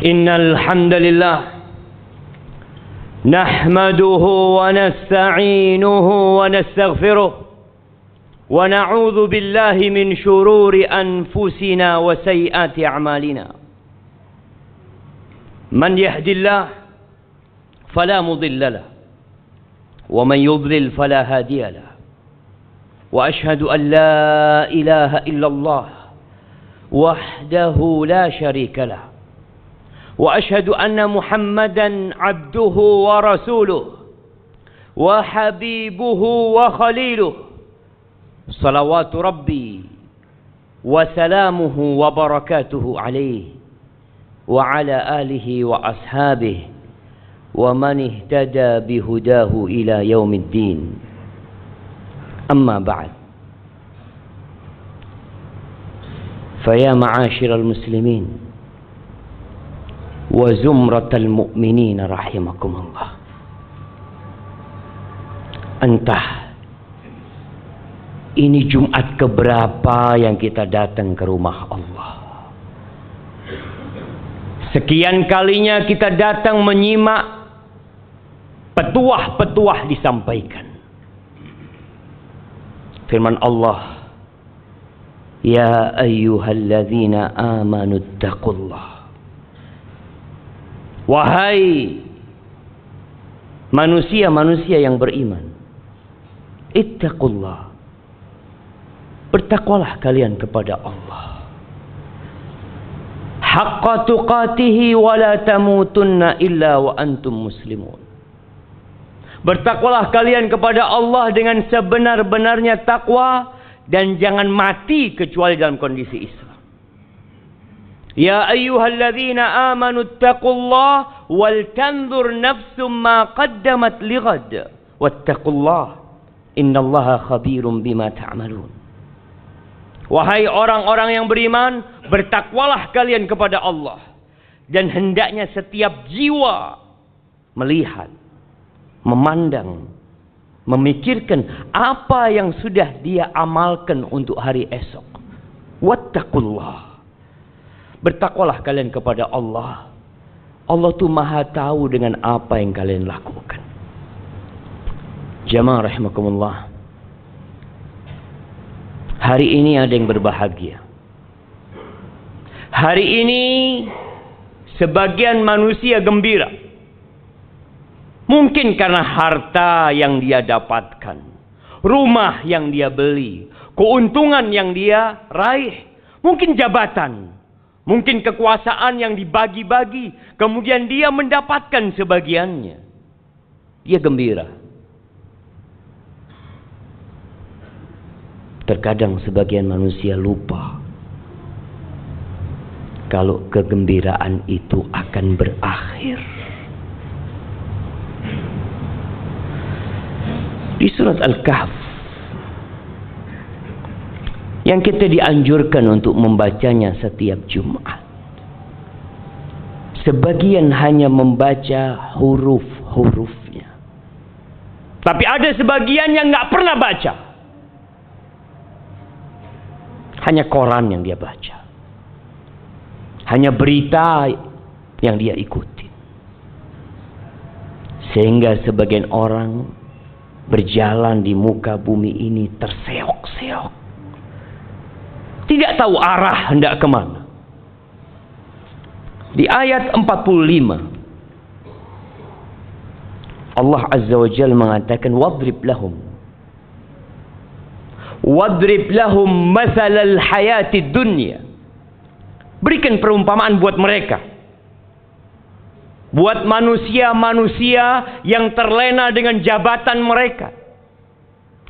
Innal hamdalillah nahmaduhu wa nasta'inuhu wa nastaghfiruh wa na'udzu billahi min shururi anfusina wa sayyiati a'malina. Man yahdihillah fala mudilla lahu wa man yudlil fala hadiya lahu. Wa ashhadu an la ilaha illallah wahdahu la syarika lahu. وأشهد أن محمدا عبده ورسوله وحبيبه وخليله صلوات ربي وسلامه وبركاته عليه وعلى آله وأصحابه ومن اهتدى بهداه إلى يوم الدين. أما بعد، فيا معاشر المسلمين wa zumratal mu'minina rahimakumullah. Entah ini Jumat keberapa yang kita datang ke rumah Allah. Sekian kalinya kita datang menyimak petuah-petuah disampaikan. Firman Allah, ya ayyuhalladzina amanu taqullah. Wahai manusia-manusia yang beriman, ittaqullah, bertakwalah kalian kepada Allah, haqqa tuqatihi wa la tamutunna illa wa antum muslimun. Bertakwalah kalian kepada Allah dengan sebenar-benarnya takwa dan jangan mati kecuali dalam kondisi Islam. Ya ayyuhalladzina amanu ittaqullaha wal tanzur nafsum ma qaddamat lighad wattaqullaha innallaha khabirum bima ta'malun. Wahai orang-orang yang beriman, bertakwalah kalian kepada Allah dan hendaknya setiap jiwa melihat, memandang, memikirkan apa yang sudah dia amalkan untuk hari esok. Wattaqullah, bertakwalah kalian kepada Allah. Allah tuh maha tahu dengan apa yang kalian lakukan. Jamaah rahimakumullah, hari ini ada yang berbahagia. Hari ini sebagian manusia gembira. Mungkin karena harta yang dia dapatkan, rumah yang dia beli, keuntungan yang dia raih, mungkin jabatan, mungkin kekuasaan yang dibagi-bagi, kemudian dia mendapatkan sebagiannya. Dia gembira. Terkadang sebagian manusia lupa kalau kegembiraan itu akan berakhir. Di surat Al-Kahf yang kita dianjurkan untuk membacanya setiap Jumat, sebagian hanya membaca huruf-hurufnya, tapi ada sebagian yang nggak pernah baca, hanya koran yang dia baca, hanya berita yang dia ikuti, sehingga sebagian orang berjalan di muka bumi ini terseok-seok, tidak tahu arah hendak kemana. Di ayat 45 Allah Azza wa Jalla mengatakan, wadrib lahum mathalal hayatid dunya. Berikan perumpamaan buat mereka, buat manusia-manusia yang terlena dengan jabatan mereka,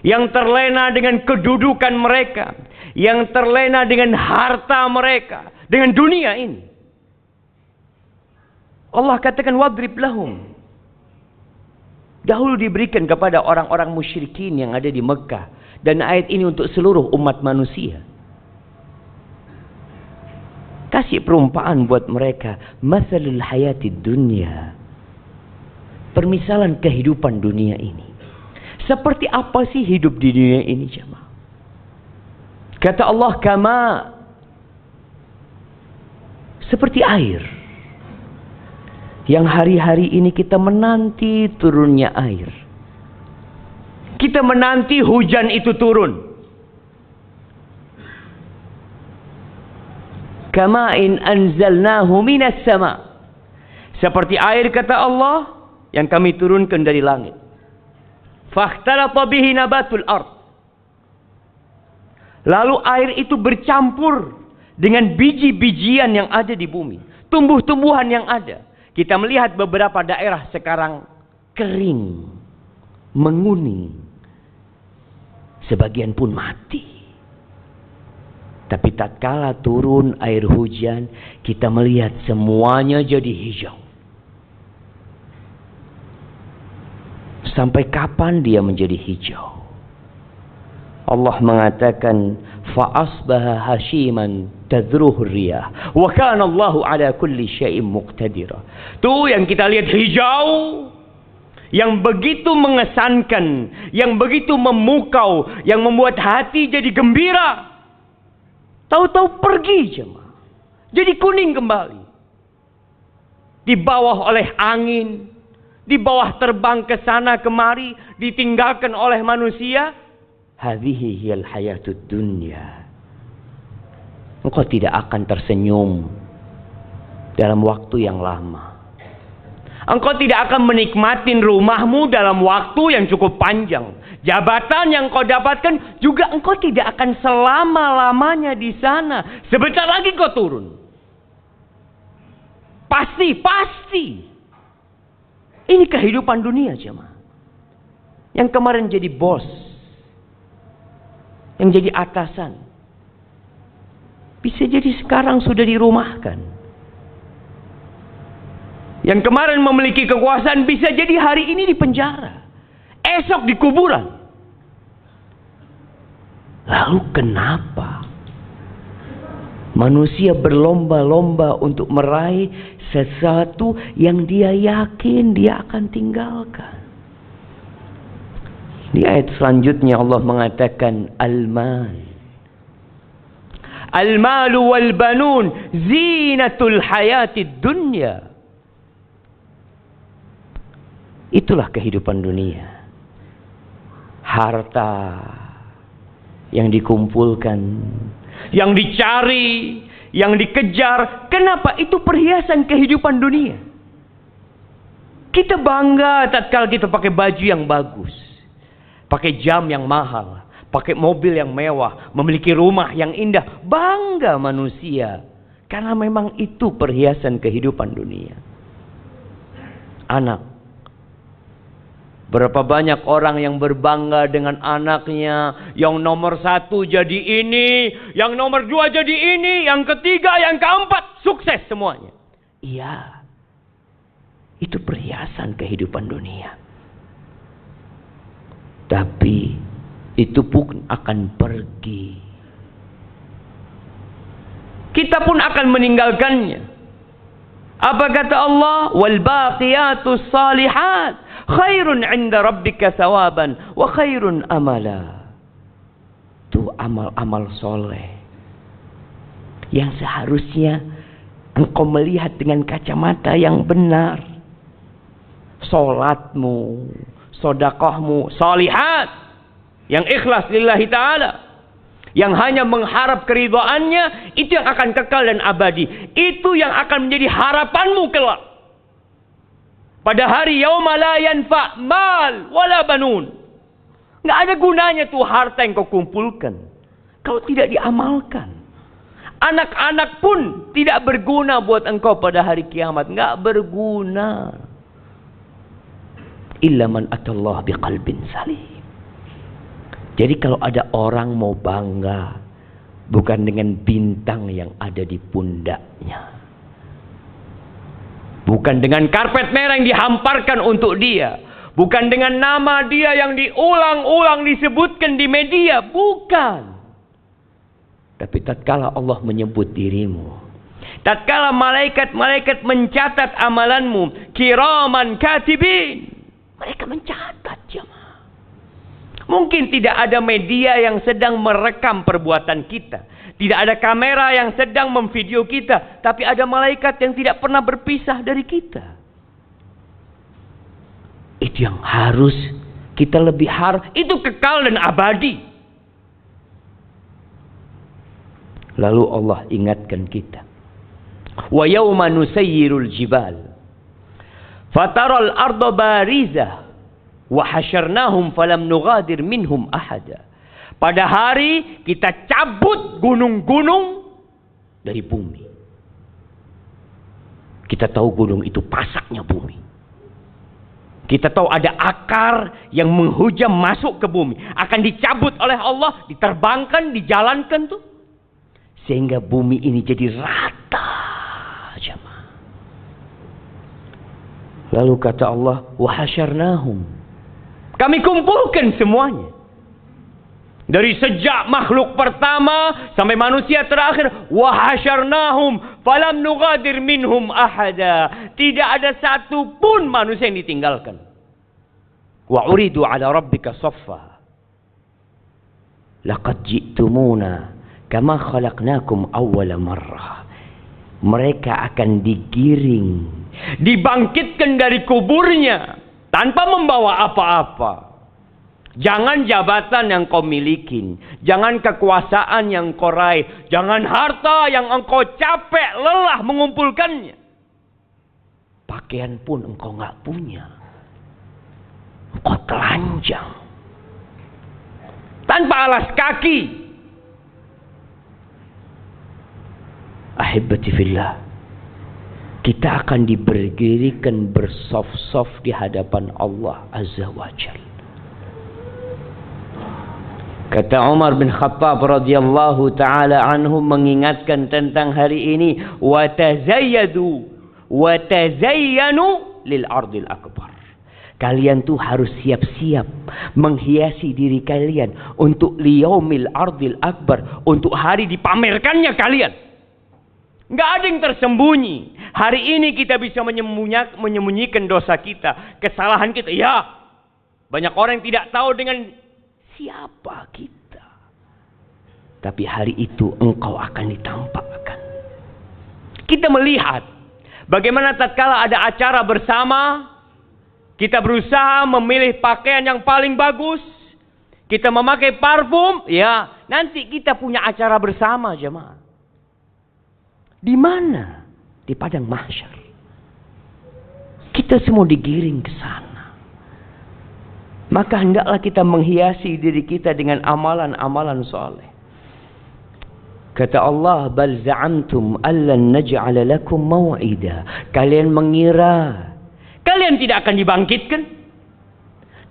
yang terlena dengan kedudukan mereka, yang terlena dengan harta mereka, dengan dunia ini. Allah katakan wadrib lahum. Dahulu diberikan kepada orang-orang musyrikin yang ada di Mekah, dan ayat ini untuk seluruh umat manusia. Kasih perumpamaan buat mereka, mathalul hayatid dunya, permisalan kehidupan dunia ini. Seperti apa sih hidup di dunia ini, jemaah? Kata Allah, kama, seperti air. Yang hari-hari ini kita menanti turunnya air. Kita menanti hujan itu turun. Kama'in anzalnahu minas sama. Seperti air kata Allah yang kami turunkan dari langit. Fakhtalata bihi nabatul ard. Lalu air itu bercampur dengan biji-bijian yang ada di bumi. Tumbuh-tumbuhan yang ada. Kita melihat beberapa daerah sekarang kering, menguning. Sebagian pun mati. Tapi tatkala turun air hujan, kita melihat semuanya jadi hijau. Sampai kapan dia menjadi hijau? Allah mengatakan, فَأَصْبَهَ هَشِيمًا تَذْرُهُ الرِّيَاحُ وَكَانَ اللَّهُ عَلَى كُلِّ شَيْءٍ مُقْتَدِرًا. Tuh yang kita lihat hijau, yang begitu mengesankan, yang begitu memukau, yang membuat hati jadi gembira. Tahu-tahu pergi jemaah. Jadi kuning kembali. Di bawah oleh angin, di bawah terbang ke sana kemari, ditinggalkan oleh manusia. Hadhihi hiyal hayatud dunya. Engkau tidak akan tersenyum dalam waktu yang lama. Engkau tidak akan menikmatin rumahmu dalam waktu yang cukup panjang. Jabatan yang kau dapatkan juga engkau tidak akan selama-lamanya di sana. Sebentar lagi kau turun. Pasti. Ini kehidupan dunia jemaah. Yang kemarin jadi bos, yang jadi atasan, bisa jadi sekarang sudah dirumahkan. Yang kemarin memiliki kekuasaan bisa jadi hari ini di penjara, esok di kuburan. Lalu kenapa manusia berlomba-lomba untuk meraih sesuatu yang dia yakin dia akan tinggalkan? Di ayat selanjutnya Allah mengatakan Al-malu wal banun zinatul hayatid dunya. Itulah kehidupan dunia. Harta yang dikumpulkan, yang dicari, yang dikejar. Kenapa? Itu perhiasan kehidupan dunia. Kita bangga tatkala kita pakai baju yang bagus, pakai jam yang mahal, pakai mobil yang mewah, memiliki rumah yang indah. Bangga manusia. Karena memang itu perhiasan kehidupan dunia. Anak. Berapa banyak orang yang berbangga dengan anaknya. Yang nomor 1 jadi ini, yang nomor 2 jadi ini, yang ketiga, yang keempat. Sukses semuanya. Iya. Itu perhiasan kehidupan dunia. Tapi itu pun akan pergi. Kita pun akan meninggalkannya. Apa kata Allah? Wal baqiyatus salihat khairun 'inda rabbika thawaban wa khairun amala. Itu amal-amal soleh yang seharusnya engkau melihat dengan kacamata yang benar. Salatmu, sedekahmu, salihat yang ikhlas lillahi ta'ala, yang hanya mengharap keridhaannya, itu yang akan kekal dan abadi. Itu yang akan menjadi harapanmu kelak. Pada hari yauma la yanfa' mal wala banun. Enggak ada gunanya tuh harta yang kau kumpulkan kalau tidak diamalkan. Anak-anak pun tidak berguna buat engkau pada hari kiamat. Enggak berguna. Illa man atallah biqalbin salim. Jadi kalau ada orang mau bangga, bukan dengan bintang yang ada di pundaknya, bukan dengan karpet merah yang dihamparkan untuk dia, bukan dengan nama dia yang diulang-ulang disebutkan di media, bukan. Tapi tatkala Allah menyebut dirimu, tatkala malaikat-malaikat mencatat amalanmu, kiraman katibin, mereka mencatat jemaah. Mungkin tidak ada media yang sedang merekam perbuatan kita. Tidak ada kamera yang sedang memvideo kita. Tapi ada malaikat yang tidak pernah berpisah dari kita. Itu yang harus kita lebih itu kekal dan abadi. Lalu Allah ingatkan kita. Wa yawma nusayyirul jibal fataral arda barizah wa hasyarnahum falam nughadir minhum ahada. Pada hari kita cabut gunung-gunung dari bumi. Kita tahu gunung itu pasaknya bumi. Kita tahu ada akar yang menghujam masuk ke bumi. Akan dicabut oleh Allah, diterbangkan, dijalankan tuh. Sehingga bumi ini jadi rata. Jemaah. Lalu kata Allah, wa hasyarnahum. Kami kumpulkan semuanya. Dari sejak makhluk pertama sampai manusia terakhir, wa hasyarnahum falam nughadir minhum ahada. Tidak ada satu pun manusia yang ditinggalkan. Wa uridu ala rabbika saffa. Laqad ji'tumuna kama khalaqnakum awwala marrah. Mereka akan digiring, dibangkitkan dari kuburnya tanpa membawa apa-apa. Jangan jabatan yang kau miliki, jangan kekuasaan yang kau raih, jangan harta yang engkau capek lelah mengumpulkannya. Pakaian pun engkau nggak punya, engkau telanjang, tanpa alas kaki. Ahibati fillah, kita akan diberdirikan bersaf-saf di hadapan Allah Azza wa Jalla. Kata Umar bin Khattab radhiyallahu taala anhu mengingatkan tentang hari ini, wa tazayyadu wa tazayyanu lil ardil akbar. Kalian tuh harus siap-siap menghiasi diri kalian untuk liyaumil ardil akbar, untuk hari dipamerkannya kalian. Enggak ada yang tersembunyi. Hari ini kita bisa menyembunyikan dosa kita, kesalahan kita. Ya, banyak orang yang tidak tahu dengan siapa kita. Tapi hari itu engkau akan ditampakkan. Kita melihat bagaimana tatkala ada acara bersama, kita berusaha memilih pakaian yang paling bagus, kita memakai parfum, ya, nanti kita punya acara bersama, jemaah. Di mana? Di padang mahsyar. Kita semua digiring ke sana. Maka hendaklah kita menghiasi diri kita dengan amalan-amalan soleh. Kata Allah, bal za'amtum allan naj'ala lakum maw'ida. Kalian mengira kalian tidak akan dibangkitkan?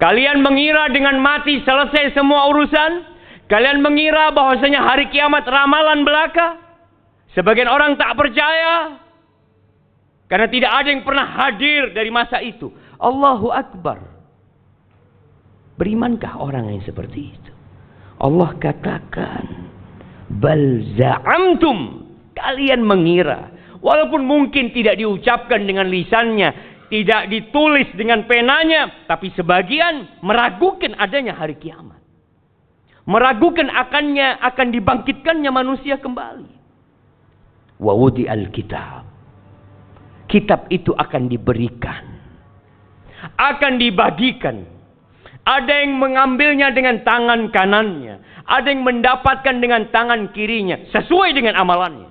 Kalian mengira dengan mati selesai semua urusan? Kalian mengira bahwasanya hari kiamat ramalan belaka? Sebagian orang tak percaya karena tidak ada yang pernah hadir dari masa itu. Allahu Akbar. Berimankah orang yang seperti itu? Allah katakan, bal za'amtum, kalian mengira. Walaupun mungkin tidak diucapkan dengan lisannya, tidak ditulis dengan penanya, tapi sebagian meragukan adanya hari kiamat. Meragukan akan dibangkitkannya manusia kembali. Wa wudi al-kitab. Kitab itu akan diberikan, akan dibagikan. Ada yang mengambilnya dengan tangan kanannya, ada yang mendapatkan dengan tangan kirinya, sesuai dengan amalannya.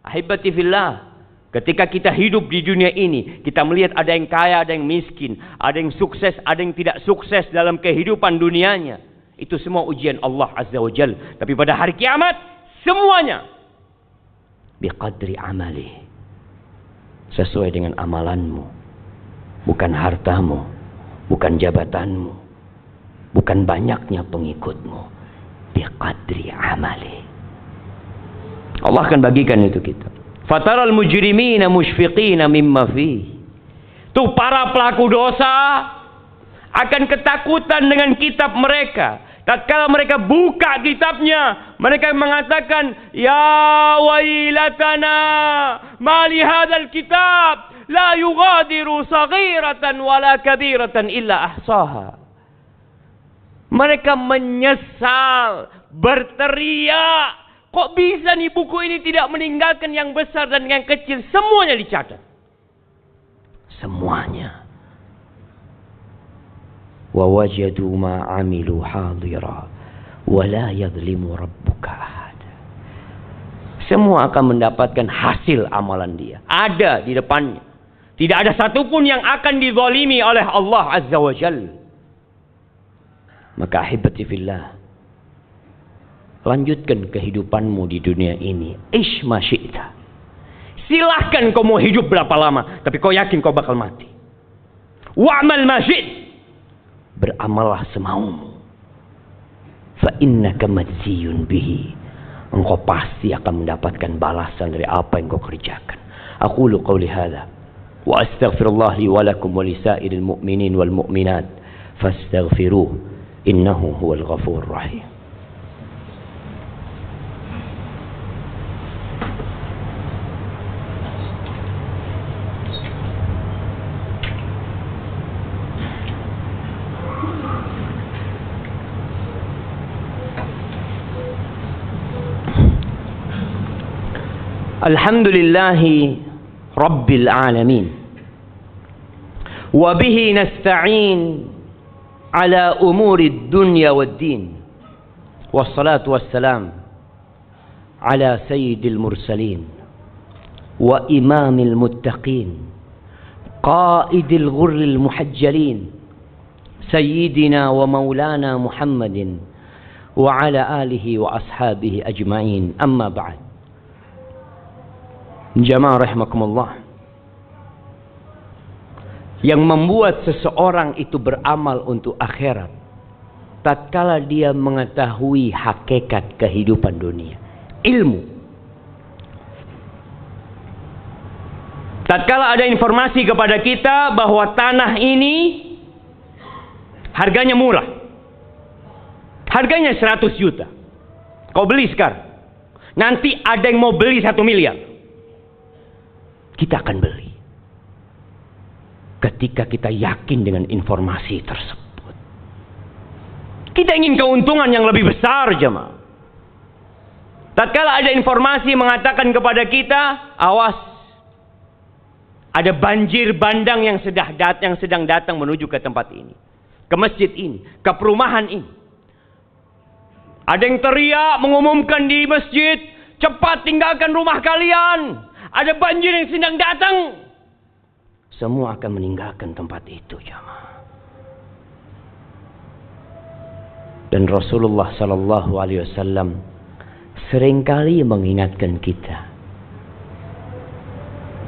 Ahibati fillah, ketika kita hidup di dunia ini, kita melihat ada yang kaya, ada yang miskin, ada yang sukses, ada yang tidak sukses dalam kehidupan dunianya. Itu semua ujian Allah Azza wa Jalla. Tapi pada hari kiamat, semuanya biqadri amali, sesuai dengan amalanmu, bukan hartamu, bukan jabatanmu, bukan banyaknya pengikutmu. Biqadri amali. Allah akan bagikan itu kita. Fataral mujrimina musyfiqina mimma fihi. Tuh para pelaku dosa akan ketakutan dengan kitab mereka. Tatkala mereka buka kitabnya, mereka mengatakan, ya wailatana, ma li hadzal kitab la yughadiru saghiratan wala kabiratan illa ahsaha. Mereka menyesal, berteriak, kok bisa nih buku ini tidak meninggalkan yang besar dan yang kecil, semuanya dicatat. Semuanya. wa wajadu ma 'amilu hadira wa la yadhlimu rabbuka ahad. Semua akan mendapatkan hasil amalan dia. Ada di depannya. Tidak ada satupun yang akan dizalimi oleh Allah Azza wa Jalla. Maka ahibati fillah, lanjutkan kehidupanmu di dunia ini. Ish ma syi'ta. Silahkan kau mau hidup berapa lama, tapi kau yakin kau bakal mati. Wa'mal ma syi'ta. Beramallah semaumu. Fa innaka majziyun bihi. Engkau pasti akan mendapatkan balasan dari apa yang kau kerjakan. Aqulu qawli hadza wa astaghfirullah li wa lakum wa lisairil mu'minin wal mu'minat fastaghfiruh innahu huwal ghafurur rahim. Alhamdulillahi Rabbil Alamin. Wa bihi nasta'in ala umuri dunya wad din. Wassalatu wassalam ala sayyidil mursalin wa imamil muttaqin qaidil ghurril muhajjalin sayyidina wa maulana Muhammadin wa ala alihi wa ashabihi ajma'in. Amma ba'd. Jamaah rahimakumullah, yang membuat seseorang itu beramal untuk akhirat tatkala dia mengetahui hakikat kehidupan dunia, ilmu. Tatkala ada informasi kepada kita bahwa tanah ini harganya murah, harganya 100 juta, kau beli sekarang, nanti ada yang mau beli 1 miliar. Kita akan beli ketika kita yakin dengan informasi tersebut. Kita ingin keuntungan yang lebih besar, jemaah. Tatkala ada informasi mengatakan kepada kita, awas, ada banjir bandang yang sedang datang menuju ke tempat ini, ke masjid ini, ke perumahan ini. Ada yang teriak mengumumkan di masjid, cepat tinggalkan rumah kalian. Ada banjir yang sedang datang. Semua akan meninggalkan tempat itu, jemaah. Dan Rasulullah sallallahu alaihi wasallam seringkali mengingatkan kita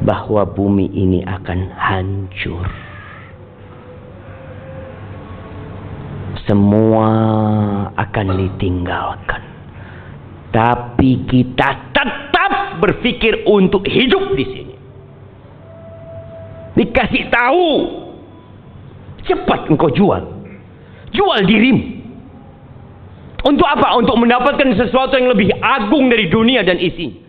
bahwa bumi ini akan hancur. Semua akan ditinggalkan. Tapi kita tetap berpikir untuk hidup di sini. Dikasih tahu, cepat engkau jual dirimu. Untuk apa? Untuk mendapatkan sesuatu yang lebih agung dari dunia dan isinya.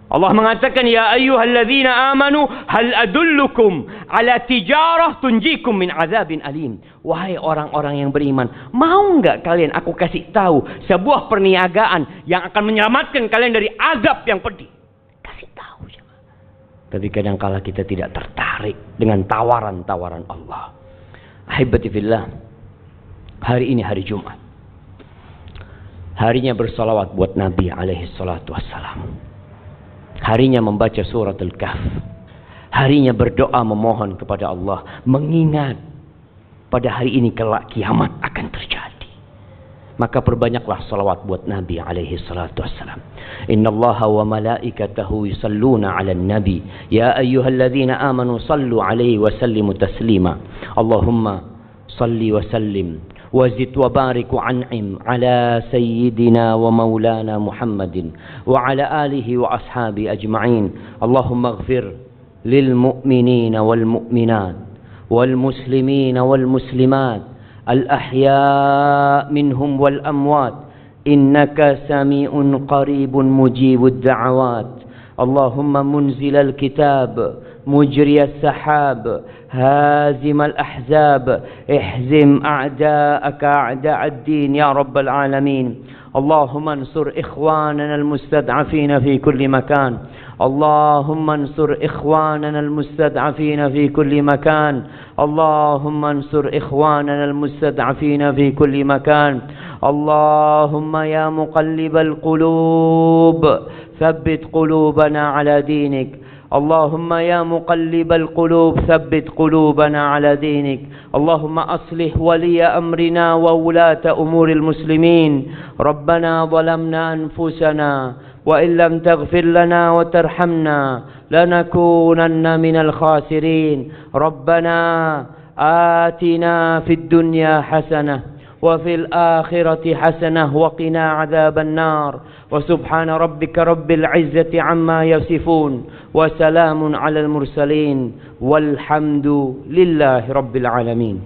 Allah mengatakan, ya ayyuhalladzina amanu hal adullukum ala tijarah tunjikum min azabin alim. Wahai orang-orang yang beriman, mau enggak kalian aku kasih tahu sebuah perniagaan yang akan menyelamatkan kalian dari azab yang pedih? Kasih tahu. Tapi kadangkala kita tidak tertarik dengan tawaran-tawaran Allah. Ahibati fillah, hari ini hari Jumat. Harinya bersalawat buat Nabi alaihi salatu wassalam. Harinya membaca surat Al-Kahf. Harinya berdoa memohon kepada Allah. Mengingat pada hari ini kelak kiamat akan terjadi. Maka perbanyaklah salawat buat Nabi alaihi salatu wassalam. Inna Allaha wa malaikatahu yusalluna ala nabi. Ya ayyuhalladzina amanu sallu alaihi wa sallimu taslima. Allahumma salli wa sallim. وزد وبارك وعنعم على سيدنا ومولانا محمد وعلى آله وأصحابه أجمعين. اللهم اغفر للمؤمنين والمؤمنات والمسلمين والمسلمات الأحياء منهم والأموات إنك سميع قريب مجيب الدعوات. اللهم منزل الكتاب مجري السحاب هازم الأحزاب احزم أعداءك أعداء الدين يا رب العالمين. اللهم انصر إخواننا المستضعفين في كل مكان. اللهم انصر إخواننا المستضعفين في كل مكان. اللهم انصر إخواننا المستضعفين في كل مكان. اللهم يا مقلب القلوب ثبت قلوبنا على دينك. اللهم يا مقلب القلوب ثبت قلوبنا على دينك. اللهم أصلح ولي أمرنا وولاة أمور المسلمين. ربنا ظلمنا أنفسنا وإن لم تغفر لنا وترحمنا لنكونن من الخاسرين. ربنا آتنا في الدنيا حسنة وفي الآخرة حسنة وقنا عذاب النار. وسبحان ربك رب العزة عما يصفون وسلام على المرسلين والحمد لله رب العالمين.